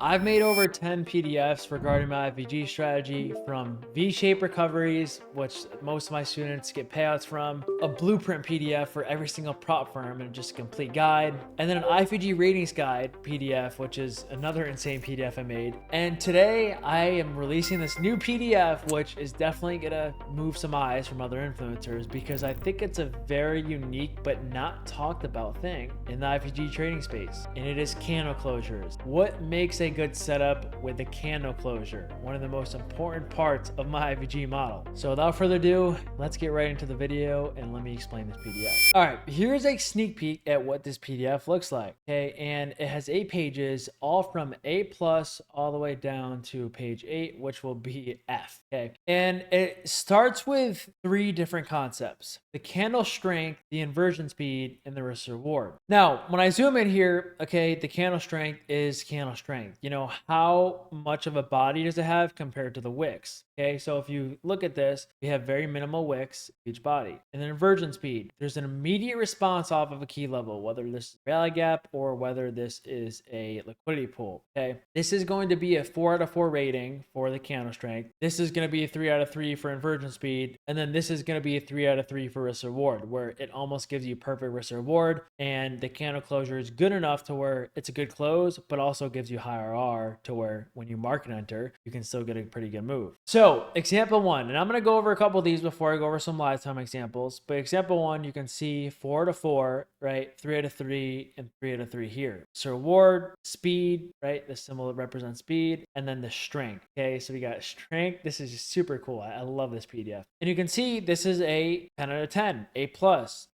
I've made over 10 PDFs regarding my IVG strategy, from V-shaped recoveries, which most of my students get payouts from, a blueprint PDF for every single prop firm and just a complete guide, and then an IVG ratings guide PDF, which is another insane PDF I made. And today I am releasing this new PDF, which is definitely gonna move some eyes from other influencers because I think it's a very unique but not talked about thing in the IVG trading space, and it is candle closures. What makes a good setup with a candle closure? One of the most important parts of my IVG model. So without further ado, let's get right into the video and let me explain this PDF. All right, here's a sneak peek at what this PDF looks like. Okay, and it has 8 pages, all from A+ all the way down to page 8, which will be F. Okay, and it starts with 3 different concepts: the candle strength, the inversion speed, and the risk reward. Now, when I zoom in here, okay, the candle strength is candle strength. You know, how much of a body does it have compared to the wicks? Okay, so if you look at this, we have very minimal wicks each body. And then inversion speed, there's an immediate response off of a key level, whether this is a rally gap or whether this is a liquidity pool. Okay, this is going to be a 4 out of 4 rating for the candle strength. This is going to be a 3 out of 3 for inversion speed. And then this is going to be a 3 out of 3 for risk reward, where it almost gives you perfect risk reward. And the candle closure is good enough to where it's a good close, but also gives you high RR to where when you market enter, you can still get a pretty good move. So example 1, and I'm going to go over a couple of these before I go over some lifetime examples, but example 1, you can see 4 out of 4, right? 3 out of 3 and 3 out of 3 here. So reward, speed, right? The symbol that represents speed, and then the strength. Okay, so we got strength. This is super cool. I love this PDF. And you can see this is a 10 out of 10, A+.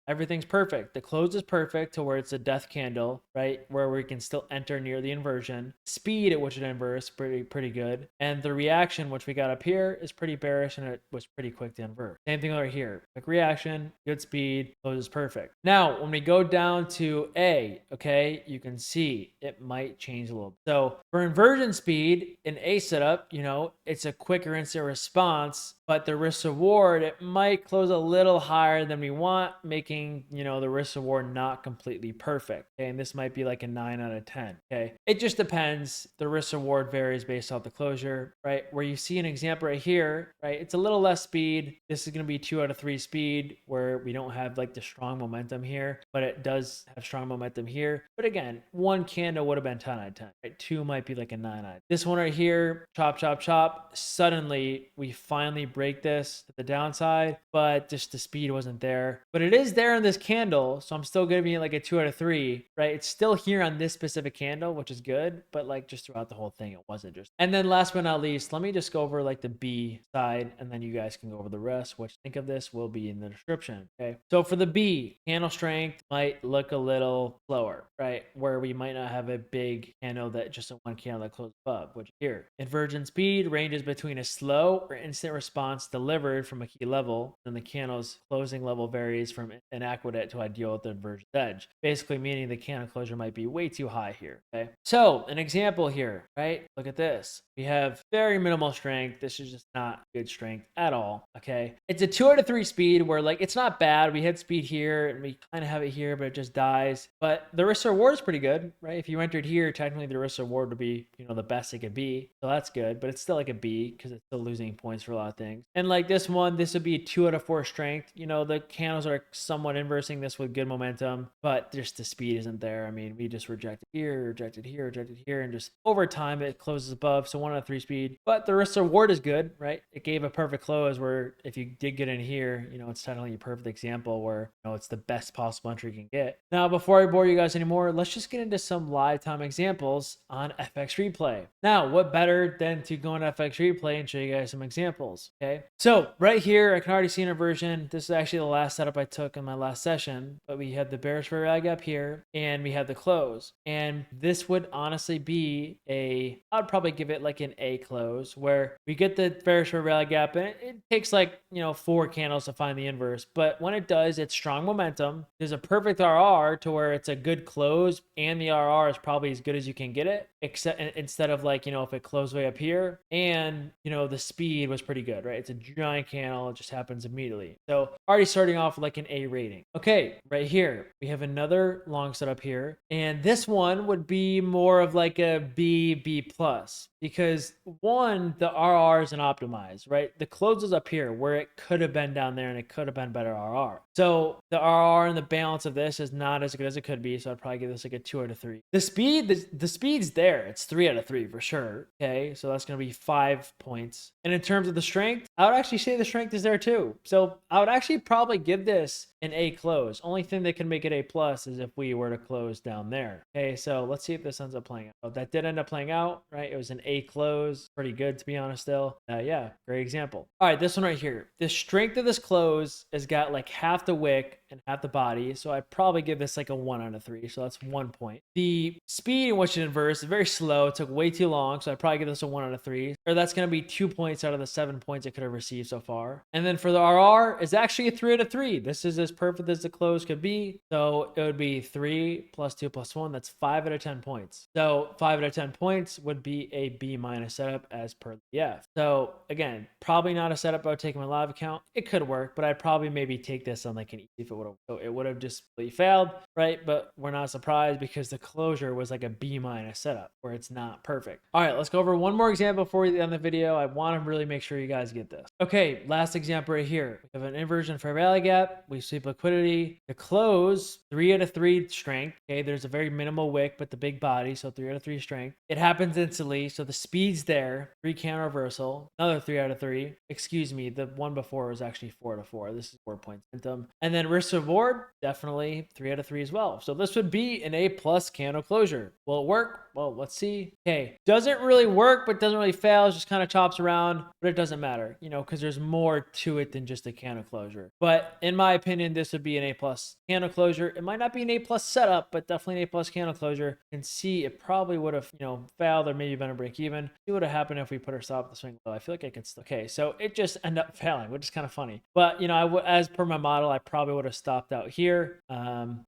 Everything's perfect. The close is perfect to where it's a death candle, right? Where we can still enter near the inversion. Speed at which it inverts, pretty good. And the reaction, which we got up here, is pretty bearish, and it was pretty quick to invert. Same thing over here. Quick reaction, good speed, close is perfect. Now, when we go down to A, okay, you can see it might change a little bit. So for inversion speed in A setup, you know, it's a quicker instant response, but the risk reward, it might close a little higher than we want, making, you know, the risk reward not completely perfect. Okay, and this might be like a 9 out of 10. Okay, it just depends. The risk reward varies based off the closure, right? Where you see an example right here, right? It's a little less speed. This is going to be 2 out of 3 speed, where we don't have like the strong momentum here, but it does have strong momentum here. But again, one candle would have been 10 out of 10, right? 2 might be like a 9 out of 10. This one right here, chop, chop, chop. Suddenly, we finally break this to the downside, but just the speed wasn't there. But it is there in this candle, so I'm still giving it like a 2 out of 3, right? It's still here on this specific candle, which is good, but like just throughout the whole thing, it wasn't just. And then last but not least, let me just go over like the B side, and then you guys can go over the rest, which think of this will be in the description. Okay, so for the B, candle strength might look a little slower, right? Where we might not have a big candle that just a one candle that closed above, which here. Inversion speed ranges between a slow or instant response delivered from a key level, and the candle's closing level varies from inadequate to ideal at the inversion edge, basically meaning the candle closure might be way too high here. Okay, so an example here, right? Look at this. We have very minimal strength. This is just not good strength at all. Okay, it's a 2 out of 3 speed, where like it's not bad. We hit speed here and we kind of have it here, but it just dies. But the risk reward is pretty good, right? If you entered here, technically the risk reward would be, you know, the best it could be. So that's good, but it's still like a B because it's still losing points for a lot of things. And like this one, this would be a 2 out of 4 strength. You know, the candles are somewhat inversing this with good momentum, but just the speed isn't there. I mean, we just rejected here, and just over time it closes above. So 1 out of 3 speed, but the risk reward is good, right? It gave a perfect close, where if you did get in here, you know, it's technically a perfect example where, you know, it's the best possible entry you can get. Now, before I bore you guys anymore, let's just get into some live time examples on FxReplay. Now, what better than to go on FxReplay and show you guys some examples? Okay, so right here, I can already see an inversion. This is actually the last setup I took in my last session, but we have the bearish rally gap here, and we have the close. And this would honestly be I'd probably give it like an A close, where we get the bearish rally gap, and it takes like, you know, 4 candles to find the inverse. But when it does, it's strong momentum. There's a perfect RR to where it's a good close, and the RR is probably as good as you can get it, except instead of like, you know, if it closed way up here, and, you know, the speed was pretty good, right? It's a giant candle. It just happens immediately. So already starting off with like an A rating. Okay, right here, we have another long setup here. And this one would be more of like a B plus, because one, the RR isn't optimized, right? The close is up here where it could have been down there and it could have been better RR. So the RR and the balance of this is not as good as it could be. So I'd probably give this like a 2 out of 3. The speed's there. It's 3 out of 3 for sure. Okay, so that's going to be 5 points. And in terms of the strength, I would actually say the strength is there too. So I would actually probably give this an A close. Only thing that can make it A plus is if we were to close down there. Okay, so let's see if this ends up playing out. Oh, that did end up playing out, right? It was an A close. Pretty good, to be honest, still. Yeah, great example. All right, this one right here. The strength of this close has got like half the wick and half the body. So I'd probably give this like a 1 out of 3. So that's 1 point. The speed in which it inverts is very slow. It took way too long. So I'd probably give this a 1 out of 3. Or that's going to be 2 points out of the 7 points it could have received so far. And then for the RR, it's actually a 3 out of 3. This is as perfect as the close could be. So it would be 3 plus 2 plus 1. That's 5 out of 10 points. So 5 out of 10 points would be a B minus setup as per the F. So again, probably not a setup I would take in my live account. It could work, but I'd probably maybe take this on like an E if it would have. So it would have just really failed, right? But we're not surprised because the closure was like a B minus setup where it's not perfect. All right, let's go over one more example before we end the video. I want to really make sure you guys get this. Okay, last example right here. We have an inversion fair value gap. We sweep liquidity. The close, 3 out of 3 strength. Okay, there's a very minimal wick, but the big body, so 3 out of 3 strength. It happens instantly, so the speed's there. 3 counter reversal, another 3 out of 3. Excuse me, the one before was actually 4 out of 4. This is 4 point symptom. And then risk reward, definitely 3 out of 3 as well. So this would be an A plus candle closure. Will it work? Well, let's see. Okay, doesn't really work, but doesn't really fail. It just kind of chops around, but it doesn't matter, you know, because there's more to it than just a candle closure. But in my opinion, this would be an A plus candle closure. It might not be an A plus setup, but definitely an A plus candle closure. You can see it probably would have, you know, failed or maybe been a break even. See what would have happened if we put our stop at the swing low. I feel like I could still. Okay, so it just ended up failing, which is kind of funny. But, you know, as per my model, I probably would have stopped out here,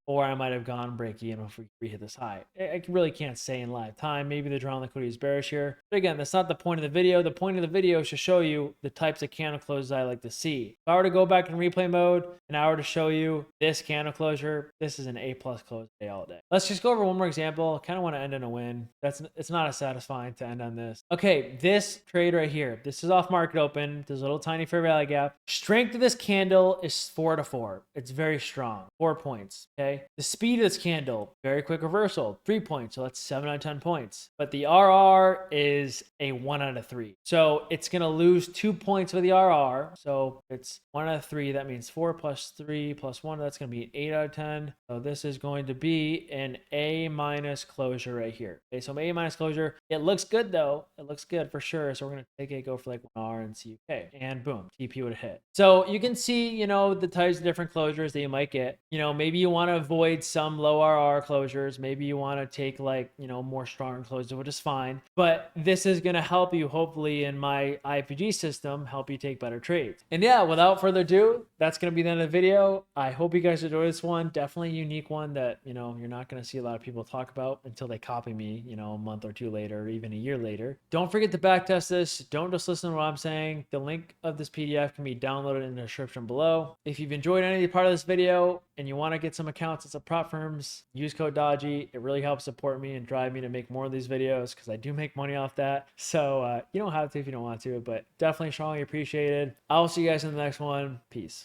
or I might have gone break even if we hit this high. I really can't say in live time. Maybe the drawn liquidity is bearish here. But again, that's not the point of the video. The point of the video is to show you the types of candle closes I like to see. If I were to go back in replay mode and I were to show you this candle closure, this is an A plus close day all day. Let's just go over one more example. I kind of want to end in a win. It's not as satisfying to end on this. Okay, this trade right here. This is off market open. There's a little tiny fair value gap. Strength of this candle is 4 to 4. It's very strong. 4 points. Okay. The speed of this candle, very quick reversal, 3 points. So that's 7 out of 10 points. But the RR is a 1 out of 3. So it's going to lose 2 points with the RR. So it's 1 out of 3. That means 4 plus 3 plus 1. That's going to be an 8 out of 10. So this is going to be an A minus closure right here. Okay. So A minus closure. It looks good though. It looks good for sure. So we're going to take it, go for like 1R and see. Okay. And boom, TP would hit. So you can see, you know, the types of different closures that you might get. You know, maybe you want to avoid some low RR closures. Maybe you want to take like, you know, more stronger closures, which is fine. But this is going to help you, hopefully, in my IPG system, help you take better trades. And yeah, without further ado, that's going to be the end of the video. I hope you guys enjoyed this one. Definitely a unique one that, you know, you're not going to see a lot of people talk about until they copy me, you know, a month or two later, or even a year later. Don't forget to backtest this. Don't just listen to what I'm saying. The link of this PDF can be downloaded in the description below. If you've enjoyed any part of this video and you want to get some accounts at some prop firms, use code Dodgy. It really helps support me and drive me to make more of these videos because I do make money off that. So you don't have to if you don't want to, but definitely strongly appreciated. I'll see you guys in the next one. Peace.